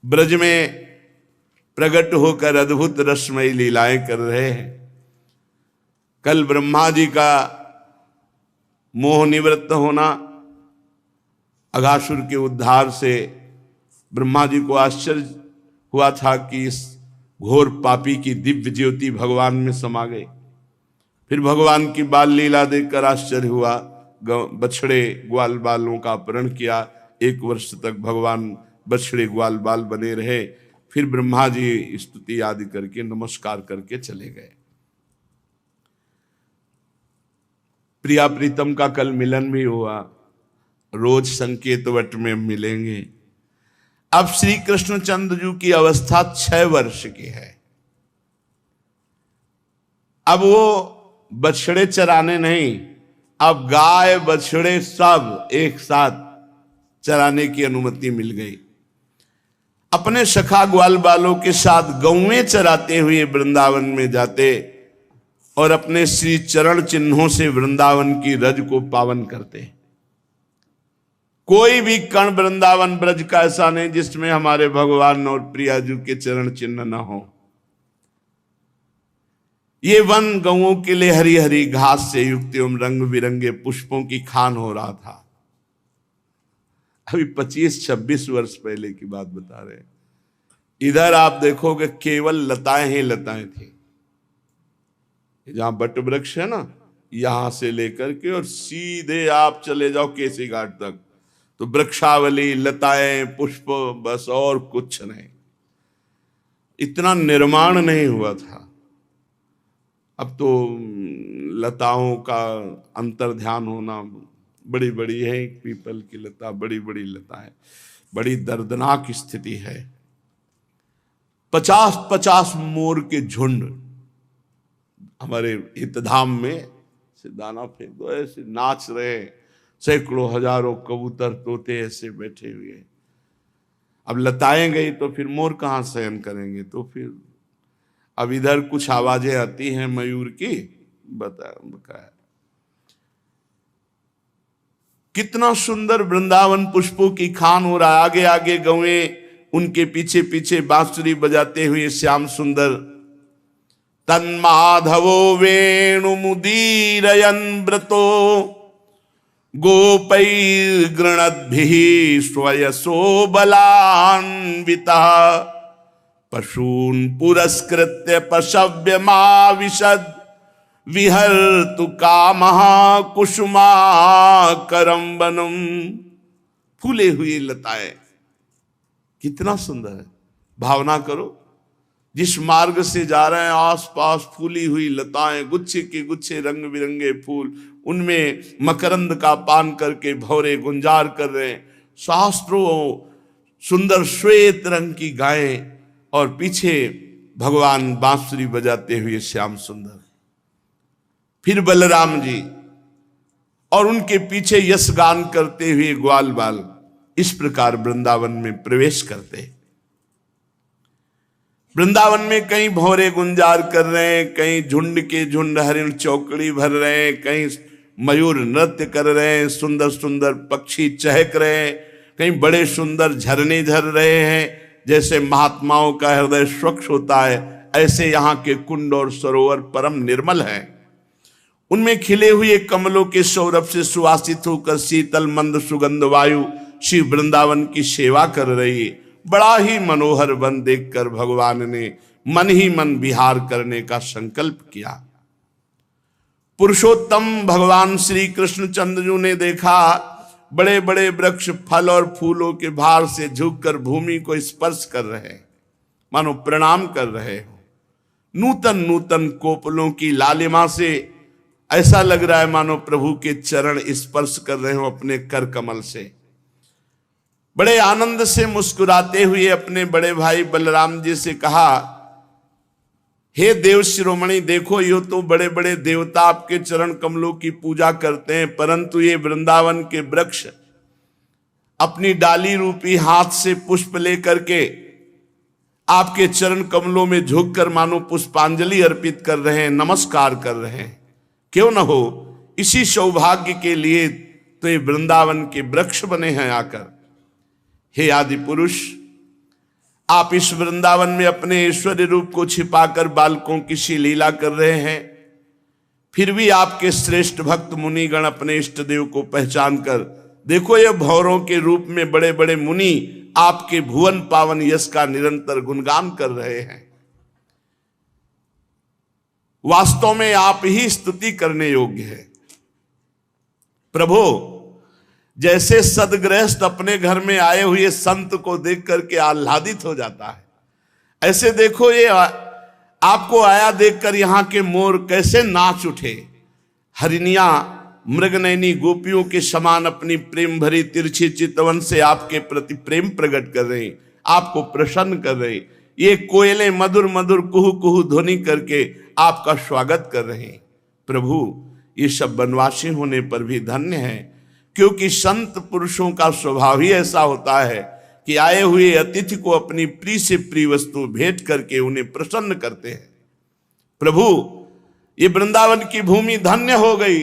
ब्रज में प्रकट होकर अद्भुत रसमयी लीलाएं कर रहे हैं। कल ब्रह्मा जी का मोह निवृत्त होना, अघासुर के उद्धार से ब्रह्मा जी को आश्चर्य हुआ था कि इस घोर पापी की दिव्य ज्योति भगवान में समा गई। फिर भगवान की बाल लीला देखकर आश्चर्य हुआ। बछड़े ग्वाल बालों का अपहरण किया। 1 वर्ष तक भगवान बछड़े ग्वाल बाल बने रहे। फिर ब्रह्मा जी स्तुति आदि करके नमस्कार करके चले गए। प्रिया प्रीतम का कल मिलन भी हुआ। रोज संकेत वट में मिलेंगे। अब श्री कृष्णचंद्र जी की अवस्था 6 वर्ष की है। अब वो बछड़े चराने नहीं, अब गाय बछड़े सब एक साथ चराने की अनुमति मिल गई। अपने सखा ग्वाल बालों के साथ गौएं चराते हुए वृंदावन में जाते और अपने श्री चरण चिन्हों से वृंदावन की रज को पावन करते। कोई भी कण वृंदावन ब्रज का ऐसा नहीं जिसमें हमारे भगवान और प्रियाजू के चरण चिन्ह न हो। ये वन गौओं के लिए हरी हरी घास से युक्त एवं रंग बिरंगे पुष्पों की खान हो रहा था। अभी 25-26 वर्ष पहले की बात बता रहे हैं। इधर आप देखोगे केवल लताएं ही लताएं थी। जहां बट वृक्ष है ना, यहां से लेकर के और सीधे आप चले जाओ केसी घाट तक, तो वृक्षावली, लताएं, पुष्प, बस और कुछ नहीं। इतना निर्माण नहीं हुआ था। अब तो लताओं का अंतर ध्यान होना बड़ी बड़ी है। पीपल की लता, बड़ी बड़ी लता है। बड़ी दर्दनाक स्थिति है। 50-50 मोर के झुंड हमारे हितधाम में से दाना फेंक दो, ऐसे नाच रहे। सैकड़ों हजारों कबूतर तोते ऐसे बैठे हुए। अब लताएं गई तो फिर मोर कहां शयन करेंगे? तो फिर अब इधर कुछ आवाजें आती हैं मयूर की, बकाया। कितना सुंदर वृंदावन पुष्पों की खान हो रहा है। आगे आगे गौएं, उनके पीछे पीछे बांसुरी बजाते हुए श्याम सुंदर। तन्माधवो वेणु मुदीरयन् व्रतो गोपैर्गृणद्भिः स्वयसो बलान्वितः पशून् पुरस्कृत्य पशव्यमाविशद् विहर्तु कामः कुसुमाकरं वनम्। फूले हुई लताएं, कितना सुंदर है। भावना करो, जिस मार्ग से जा रहे हैं आसपास फूली हुई लताएं, गुच्छे के गुच्छे रंग बिरंगे फूल, उनमें मकरंद का पान करके भौरे गुंजार कर रहे हैं। शास्त्रों सुंदर श्वेत रंग की गायें और पीछे भगवान बांसुरी बजाते हुए श्याम सुंदर। फिर बलराम जी और उनके पीछे यश गान करते हुए ग्वाल बाल। इस प्रकार वृंदावन में प्रवेश करते। वृंदावन में कहीं भौरे गुंजार कर रहे हैं, कहीं झुंड के झुंड हरिण चौकड़ी भर रहे हैं, कहीं मयूर नृत्य कर रहे हैं, सुंदर सुंदर पक्षी चहक रहे हैं, कहीं बड़े सुंदर झरने झर रहे हैं। जैसे महात्माओं का हृदय स्वच्छ होता है, ऐसे यहाँ के कुंड और सरोवर परम निर्मल हैं। उनमें खिले हुए कमलों के सौरभ से सुवासित होकर शीतल मंद सुगंध वायु श्री वृंदावन की सेवा कर रही है। बड़ा ही मनोहर वन देखकर भगवान ने मन ही मन विहार करने का संकल्प किया। पुरुषोत्तम भगवान श्री कृष्णचंद्र ने देखा बड़े बड़े वृक्ष फल और फूलों के भार से झुककर भूमि को स्पर्श कर रहे हैं, मानो प्रणाम कर रहे हो। नूतन नूतन कोपलों की लालिमा से ऐसा लग रहा है मानो प्रभु के चरण स्पर्श कर रहे हो अपने कर कमल से। बड़े आनंद से मुस्कुराते हुए अपने बड़े भाई बलराम जी से कहा, हे देव शिरोमणि, देखो यो तो बड़े बड़े देवता आपके चरण कमलों की पूजा करते हैं, परंतु ये वृंदावन के वृक्ष अपनी डाली रूपी हाथ से पुष्प लेकर के आपके चरण कमलों में झुककर मानो पुष्पांजलि अर्पित कर रहे हैं, नमस्कार कर रहे हैं। क्यों न हो इसी सौभाग्य के लिए तो ये वृंदावन के वृक्ष बने हैं आकर। हे आदि पुरुष, आप इस वृंदावन में अपने ऐश्वर्य रूप को छिपाकर बालकों की सी लीला कर रहे हैं, फिर भी आपके श्रेष्ठ भक्त मुनिगण अपने इष्ट देव को पहचान कर, देखो ये भौरों के रूप में बड़े बड़े मुनि आपके भुवन पावन यश का निरंतर गुणगान कर रहे हैं। वास्तव में आप ही स्तुति करने योग्य है। प्रभु, जैसे सदगृहस्थ अपने घर में आए हुए संत को देख करके आह्लादित हो जाता है, ऐसे देखो ये आपको आया देखकर यहां के मोर कैसे नाच उठे। हरिणियां मृगनयनी गोपियों के समान अपनी प्रेम भरी तिरछी चितवन से आपके प्रति प्रेम प्रकट कर रहे, आपको प्रसन्न कर रहे। ये कोयले मधुर मधुर कुहू कुहू ध्वनि करके आपका स्वागत कर रहे हैं। प्रभु, ये सब वनवासी होने पर भी धन्य है, क्योंकि संत पुरुषों का स्वभाव ही ऐसा होता है कि आए हुए अतिथि को अपनी प्रिय से प्रिय वस्तु भेंट करके उन्हें प्रसन्न करते हैं। प्रभु, ये वृंदावन की भूमि धन्य हो गई,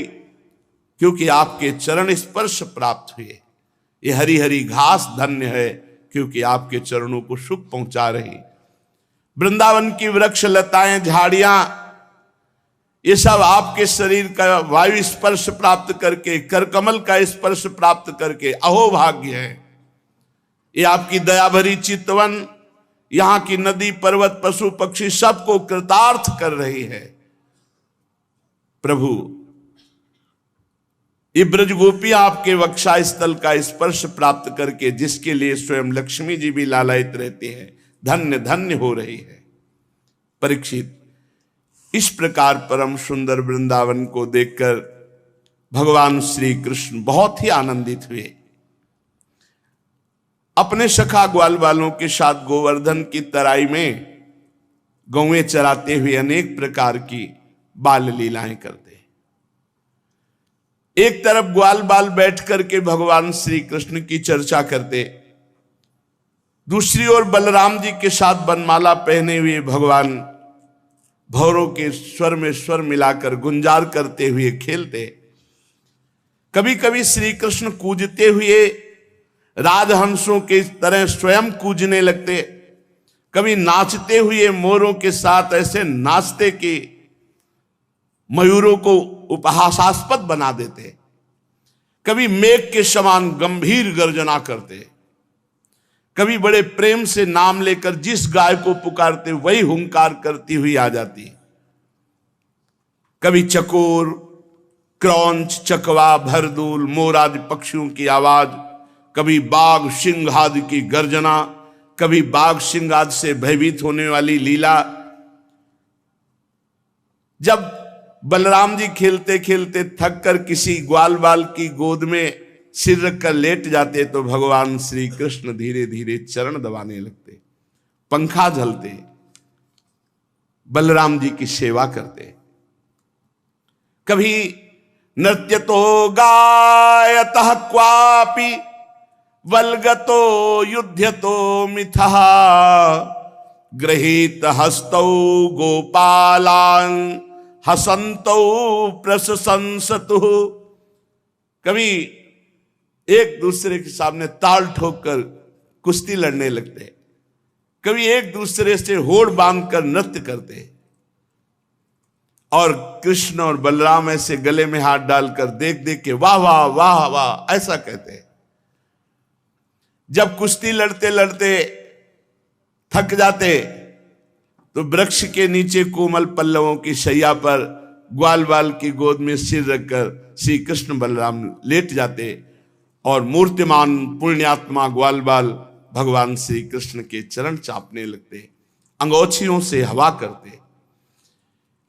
क्योंकि आपके चरण स्पर्श प्राप्त हुए। ये हरी हरी घास धन्य है, क्योंकि आपके चरणों को सुख पहुंचा रही। वृंदावन की वृक्ष लताएं झाड़ियां, ये सब आपके शरीर का वायु स्पर्श प्राप्त करके, करकमल का स्पर्श प्राप्त करके अहोभाग्य है। ये आपकी दया भरी चितवन, यहां की नदी पर्वत पशु पक्षी सबको कृतार्थ कर रही है। प्रभु, ये ब्रजगोपी आपके वक्षा स्थल का स्पर्श प्राप्त करके, जिसके लिए स्वयं लक्ष्मी जी भी लालायित रहते हैं, धन्य धन्य हो रही है। परीक्षित, इस प्रकार परम सुंदर वृंदावन को देखकर भगवान श्री कृष्ण बहुत ही आनंदित हुए। अपने सखा ग्वाल वालों के साथ गोवर्धन की तराई में गौएं चराते हुए अनेक प्रकार की बाल लीलाएं करते। एक तरफ ग्वाल बाल बैठ करके भगवान श्री कृष्ण की चर्चा करते, दूसरी ओर बलराम जी के साथ बनमाला पहने हुए भगवान भौरों के स्वर में स्वर मिलाकर गुंजार करते हुए खेलते। कभी कभी श्री कृष्ण कूजते हुए राजहंसों के तरह स्वयं कूजने लगते, कभी नाचते हुए मोरों के साथ ऐसे नाचते कि मयूरों को उपहासास्पद बना देते, कभी मेघ के समान गंभीर गर्जना करते, कभी बड़े प्रेम से नाम लेकर जिस गाय को पुकारते वही हुंकार करती हुई आ जाती। कभी चकोर, क्रौंच, चकवा, भरदूल, मोर आदि पक्षियों की आवाज, कभी बाघ सिंह आदि की गर्जना, कभी बाघ सिंह आदि से भयभीत होने वाली लीला। जब बलराम जी खेलते खेलते थक कर किसी ग्वाल बाल की गोद में सिर रखकर लेट जाते, तो भगवान श्री कृष्ण धीरे धीरे चरण दबाने लगते, पंखा झलते, बलराम जी की सेवा करते। कभी नृत्य तो गायतः क्वापि वल्गतो युध्यतो मिथः गृहीत हस्तौ गोपालान् हसंतौ प्रशंसतु। कभी एक दूसरे के सामने ताल ठोककर कुश्ती लड़ने लगते, कभी एक दूसरे से होड़ बांधकर नृत्य करते, और कृष्ण और बलराम ऐसे गले में हाथ डालकर देख देख के वाह वाह वाह वाह ऐसा कहते। जब कुश्ती लड़ते लड़ते थक जाते, तो वृक्ष के नीचे कोमल पल्लवों की शैया पर ग्वाल बाल की गोद में सिर रखकर श्री कृष्ण बलराम लेट जाते, और मूर्तिमान पुण्यात्मा ग्वाल बाल भगवान श्री कृष्ण के चरण चापने लगते, अंगोछियों से हवा करते।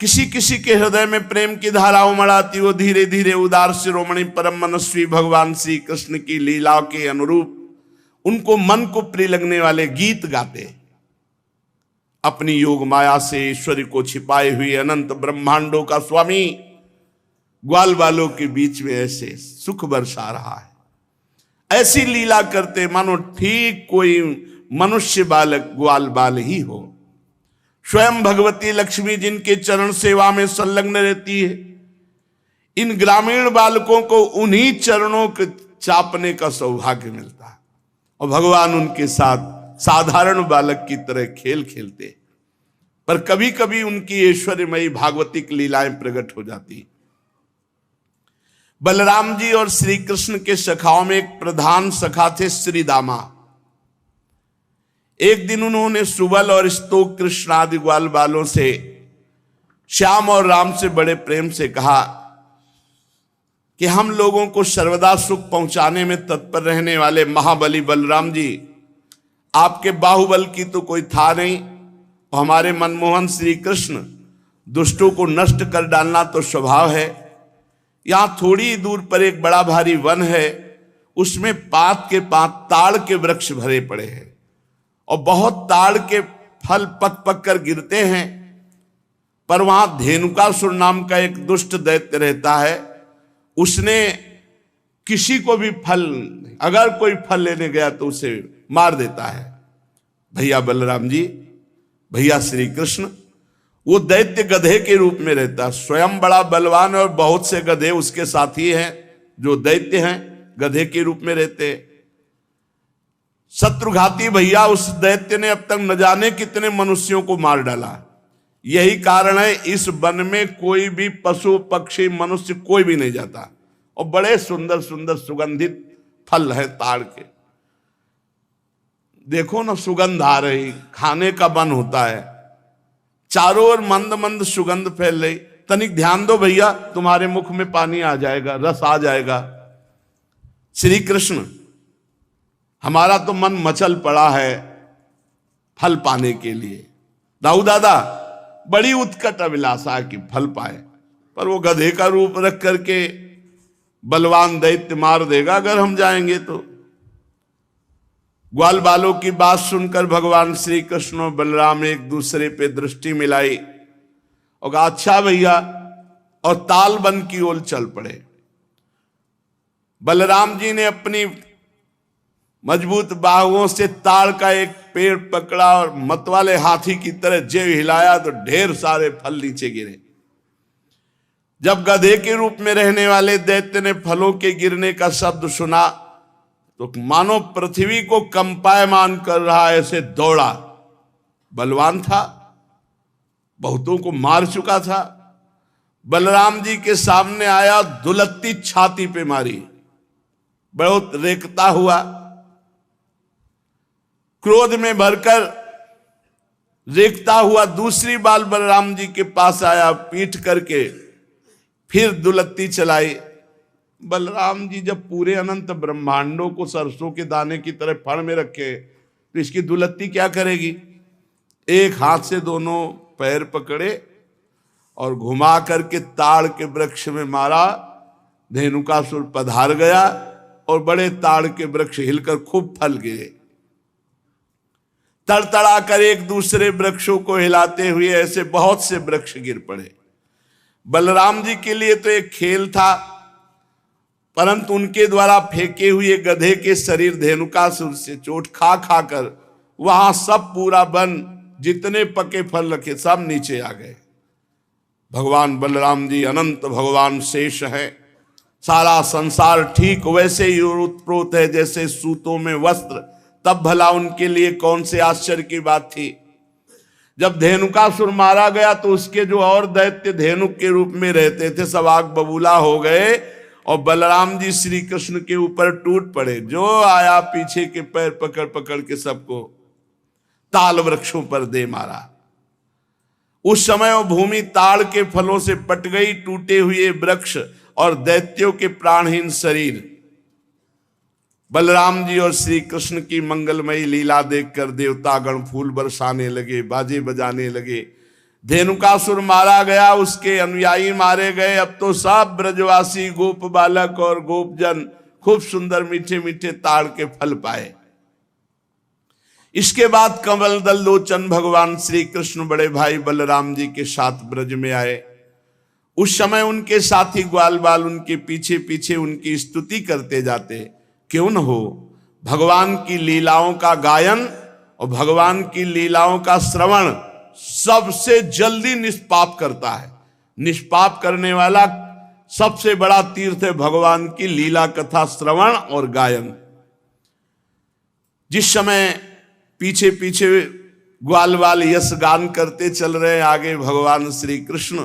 किसी किसी के हृदय में प्रेम की धारा उमड़ाती, वो धीरे धीरे उदार शिरोमणि परम मनस्वी भगवान श्री कृष्ण की लीलाओं के अनुरूप उनको मन को प्रिय लगने वाले गीत गाते। अपनी योग माया से ईश्वर को छिपाए हुए अनंत ब्रह्मांडों का स्वामी ग्वाल बालों के बीच में ऐसे सुख बरसा रहा है। ऐसी लीला करते मानो ठीक कोई मनुष्य बालक ग्वाल बाल ही हो। स्वयं भगवती लक्ष्मी जिनके चरण सेवा में संलग्न रहती है, इन ग्रामीण बालकों को उन्हीं चरणों के चापने का सौभाग्य मिलता है, और भगवान उनके साथ साधारण बालक की तरह खेल खेलते, पर कभी कभी उनकी ऐश्वर्यमयी भागवतिक लीलाएं प्रकट हो जाती। बलराम जी और श्री कृष्ण के सखाओं में एक प्रधान सखा थे श्री दामा। एक दिन उन्होंने सुबल और स्तोक कृष्ण आदि ग्वाल बालों से श्याम और राम से बड़े प्रेम से कहा कि हम लोगों को सर्वदा सुख पहुंचाने में तत्पर रहने वाले महाबली बलराम जी, आपके बाहुबल की तो कोई था नहीं, और हमारे मनमोहन श्री कृष्ण दुष्टों को नष्ट कर डालना तो स्वभाव है। यहां थोड़ी दूर पर एक बड़ा भारी वन है, उसमें पात के पात ताड़ के वृक्ष भरे पड़े हैं और बहुत ताड़ के फल पक पक कर गिरते हैं, पर वहां धेनुकासुर नाम का एक दुष्ट दैत्य रहता है। उसने किसी को भी फल, अगर कोई फल लेने गया तो उसे मार देता है। भैया बलराम जी, भैया श्री कृष्ण, वो दैत्य गधे के रूप में रहता, स्वयं बड़ा बलवान और बहुत से गधे उसके साथी हैं जो दैत्य हैं, गधे के रूप में रहते। शत्रुघाती भैया उस दैत्य ने अब तक न जाने कितने मनुष्यों को मार डाला। यही कारण है इस वन में कोई भी पशु पक्षी मनुष्य कोई भी नहीं जाता, और बड़े सुंदर सुंदर सुगंधित फल है ताड़ के। देखो ना, सुगंध आ रही, खाने का मन होता है, चारों ओर मंद मंद सुगंध फैल रही। तनिक ध्यान दो भैया, तुम्हारे मुख में पानी आ जाएगा, रस आ जाएगा। श्री कृष्ण, हमारा तो मन मचल पड़ा है फल पाने के लिए। दाऊ दादा, बड़ी उत्कट अभिलाषा की फल पाए, पर वो गधे का रूप रख करके बलवान दैत्य मार देगा अगर हम जाएंगे तो। ग्वाल बालों की बात सुनकर भगवान श्री कृष्ण और बलराम एक दूसरे पे दृष्टि मिलाई और कहा, अच्छा भैया, और ताल वन की ओर चल पड़े। बलराम जी ने अपनी मजबूत बाहुओं से ताड़ का एक पेड़ पकड़ा और मतवाले हाथी की तरह जेब हिलाया तो ढेर सारे फल नीचे गिरे। जब गधे के रूप में रहने वाले दैत्य ने फलों के गिरने का शब्द सुना तो मानो पृथ्वी को कंपायमान कर रहा ऐसे दौड़ा। बलवान था, बहुतों को मार चुका था। बलराम जी के सामने आया, दुलत्ती छाती पे मारी, बहुत रेखता हुआ। क्रोध में भरकर रेखता हुआ दूसरी बार बलराम जी के पास आया, पीठ करके फिर दुलत्ती चलाई। बलराम जी जब पूरे अनंत ब्रह्मांडों को सरसों के दाने की तरह फड़ में रखे तो इसकी दुलत्ती क्या करेगी। एक हाथ से दोनों पैर पकड़े और घुमा करके ताड़ के वृक्ष में मारा। धेनुकासुर पधार गया और बड़े ताड़ के वृक्ष हिलकर खूब फल गिरे। तड़तड़ा कर एक दूसरे वृक्षों को हिलाते हुए ऐसे बहुत से वृक्ष गिर पड़े। बलराम जी के लिए तो एक खेल था, परंतु उनके द्वारा फेंके हुए गधे के शरीर धेनुकासुर से चोट खा खा कर वहां सब पूरा वन, जितने पके फल रखे सब नीचे आ गए। भगवान बलराम जी अनंत भगवान शेष है। सारा संसार ठीक वैसे ही उत्प्रोत है जैसे सूतों में वस्त्र। तब भला उनके लिए कौन से आश्चर्य की बात थी। जब धेनुकासुर मारा गया तो उसके जो और दैत्य धेनुक के रूप में रहते थे सब आग बबूला हो गए और बलराम जी श्री कृष्ण के ऊपर टूट पड़े। जो आया पीछे के पैर पकड़ पकड़ के सबको ताल वृक्षों पर दे मारा। उस समय वो भूमि ताड़ के फलों से पट गई। टूटे हुए वृक्ष और दैत्यों के प्राणहीन शरीर। बलराम जी और श्री कृष्ण की मंगलमयी लीला देखकर देवतागण फूल बरसाने लगे, बाजे बजाने लगे। धेनुकासुर मारा गया, उसके अनुयायी मारे गए। अब तो सब ब्रजवासी गोप बालक और गोपजन खूब सुंदर मीठे मीठे ताड़ के फल पाए। इसके बाद कमल दल लोचन भगवान श्री कृष्ण बड़े भाई बलराम जी के साथ ब्रज में आए। उस समय उनके साथी ग्वाल बाल उनके पीछे पीछे उनकी स्तुति करते जाते। क्यों न हो, भगवान की लीलाओं का गायन और भगवान की लीलाओं का श्रवण सबसे जल्दी निष्पाप करता है। निष्पाप करने वाला सबसे बड़ा तीर्थ है भगवान की लीला कथा श्रवण और गायन। जिस समय पीछे पीछे ग्वाल वाल यश गान करते चल रहे हैं। आगे भगवान श्री कृष्ण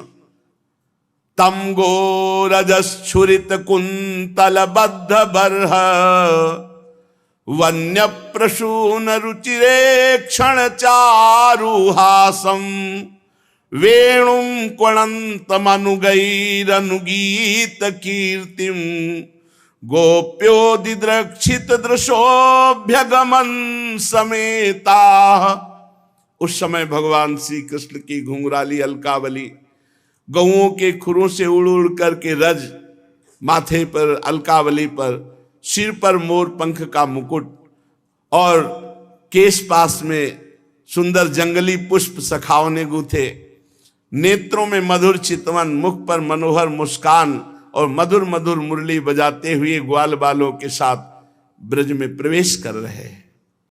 तम गोरजस्फुरित कुंतल बद्ध बर्ह वन्य प्रसून रुचिरे क्षण चारुहासम वेणुम क्वणंतमनुगैरनुगीत कीर्तिम गोप्योदिद्रक्षित दृशोभ्यगमन समेता। उस समय भगवान श्री कृष्ण की घुंघराली अलकावली गौओं के खुरों से उड़ उड़ करके रज, माथे पर अलकावली पर, सिर पर मोर पंख का मुकुट और केश पास में सुंदर जंगली पुष्प सखाओं ने गूथे, नेत्रों में मधुर चितवन, मुख पर मनोहर मुस्कान और मधुर मधुर मुरली बजाते हुए ग्वाल बालों के साथ ब्रज में प्रवेश कर रहे हैं।